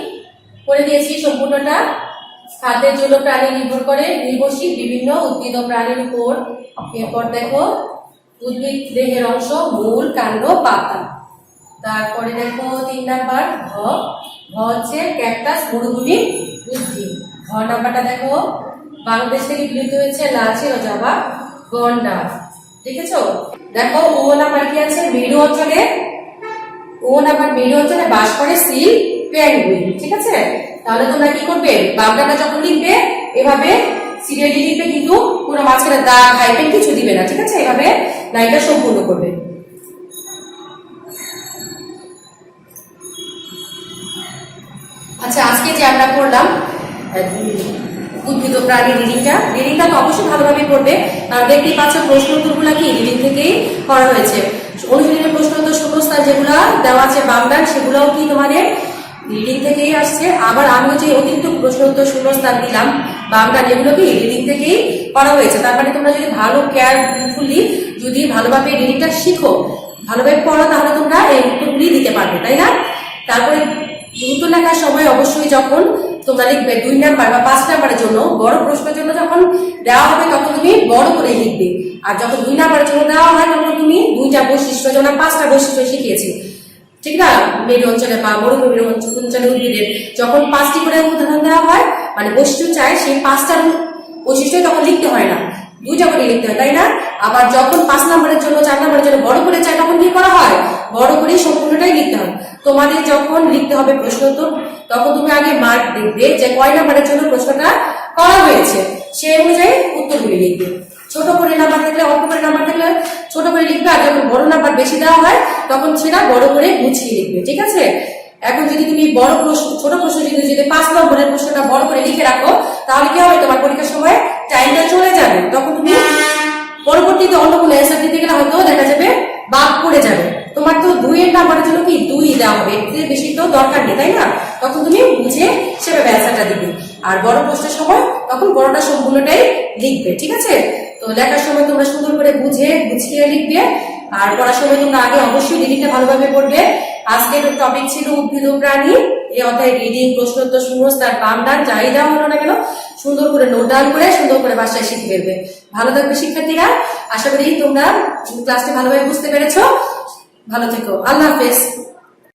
করে দিয়েছি সম্পূর্ণটা। খাদ্যের জন্য প্রাণী নির্ভর করে, নির্ভরশীল বিভিন্ন উদ্ভিদ ও প্রাণীর উপর। এরপর দেখো উদ্ভিদ দেহের অংশ, মূল, কাণ্ড, পাতা। তারপরে দেখো 3 নাম্বার ঘ, ঘ হচ্ছে ক্যাকটাস, মরুভূমির উদ্ভিদ। ঘ নাম্বারটা দেখো বাংলাদেশ থেকে বিলুপ্ত হয়েছে লালচি ও জাবা গন্ডার। দেখেছো? দেখো ও নাম্বার কি আছে? মেরু অঞ্চলে, ও নাম্বার মেরু অঞ্চলে বাস করে সিল পেঙ্গুইন। ঠিক আছে? তাহলে তোমরা কি করবে? বাংলাটা যখন লিখবে এভাবে সিরিয়ালি লিখবে, কিন্তু পুরো মাঝখানে দাগ হাইফেন কিছু দিবে না। ঠিক আছে? এভাবে লাইনটা সম্পূর্ণ করবে। আচ্ছা, আজকে যে আমরা করলাম উদ্ভিদ ও প্রাণী রিডিংটা তো অবশ্যই ভালোভাবে করবে। দেখতেই পাচ্ছ প্রশ্ন উত্তরগুলো কি রিডিং থেকেই করা হয়েছে। অনুশীলনের প্রশ্ন উত্তর শূন্যস্থান যেগুলো দেওয়া আছে বাম ডান, সেগুলোও কি তোমাদের রিডিং থেকেই আসছে। আবার আমি যে অতিরিক্ত প্রশ্ন উত্তর শূন্যস্থান দিলাম বাম ডান, এগুলো কি রিডিং থেকেই করা হয়েছে। তার মানে তোমরা যদি ভালো কেয়ারফুলি যদি ভালোভাবে রিডিংটা শিখো, ভালোভাবে পড়ো, তাহলে তোমরা এই উত্তরগুলি দিতে পারবে, তাই না? তারপরে উত্তর লেখার সময় অবশ্যই যখন তোমরা লিখবে 2 নাম্বার বা 5 নাম্বারের জন্য বড় প্রশ্নের জন্য যখন দেওয়া হবে তখন তুমি বড় করে লিখবে। আর যখন 2 নাম্বারের জন্য দেওয়া হয় তখন তুমি 2টা বৈশিষ্ট্য, যেমন 5টা বৈশিষ্ট্য শিখিয়েছি, ঠিক না? মেরু অঞ্চলে বা মরুভূমির অঞ্চলে উদ্ভিদের যখন 5টি করে উদাহরণ দেওয়া হয়, মানে বৈশিষ্ট্য চাই, সেই 5টার বৈশিষ্ট্য তখন লিখতে হয় না, 2টা করে লিখতে হয়, তাই না? আবার যখন 5 নাম্বারের জন্য 4 নাম্বারের জন্য বড় করে চাই, তখন কি করা হয়? বড় করে সম্পূর্ণটাই লিখতে হয়। তোমাদের যখন লিখতে হবে প্রশ্ন উত্তর, তখন তুমি আগে মার্ক দেখবে যে কয় নাম্বারের জন্য প্রশ্নটা করা হয়েছে, সেই অনুযায়ী উত্তরগুলি লিখবে। ছোট করে নাম্বার থাকলে, অল্প করে নাম্বার থাকলে ছোট করে লিখবে, আর যখন বড় নাম্বার বেশি দেওয়া হয় তখন সেটা বড় করে গুছিয়ে লিখবে। ঠিক আছে? এখন যদি তুমি বড় প্রশ্ন, ছোট প্রশ্ন যদি 5 নম্বরের প্রশ্নটা বড় করে লিখে রাখো, তাহলে কি হবে? তোমার পরীক্ষার সময় টাইমটা চলে যাবে, তখন তুমি পরবর্তীতে অন্য কোনো অ্যান্সার দিতে গেলে হয়তো দেখা যাবে বাদ পড়ে যাবে। তোমার তো 2 এর নাম্বারের জন্য কি 2 দেওয়া হবে, এর বেশি তো দরকার নেই, তাই না? তখন তুমি বুঝে সেভাবে অ্যান্সারটা দিবে। আর বড় প্রশ্নের সময় তখন বড়টা সম্পূর্ণটাই লিখবে, ঠিক আছে? তো লেখার সময় তোমরা সুন্দর করে গুছিয়ে লিখবে, আর পড়ার সময় তোমরা আগে অবশ্যই রিডিংটা ভালোভাবে পড়বে। আজকের টপিক ছিল উদ্ভিদ ও প্রাণী। এই অধ্যায় রিডিং, প্রশ্নোত্তর, শূন্যস্থান, বাম ডান যাই দেওয়া হলো না কেন সুন্দর করে নোট ডাউন করে সুন্দর করে বাসায় শিখে ফেলবে। ভালো থাকবে শিক্ষার্থীরা, আশা করি তোমরা ক্লাসটি ভালোভাবে বুঝতে পেরেছো। ভালো থেকো, আল্লাহ হাফেজ।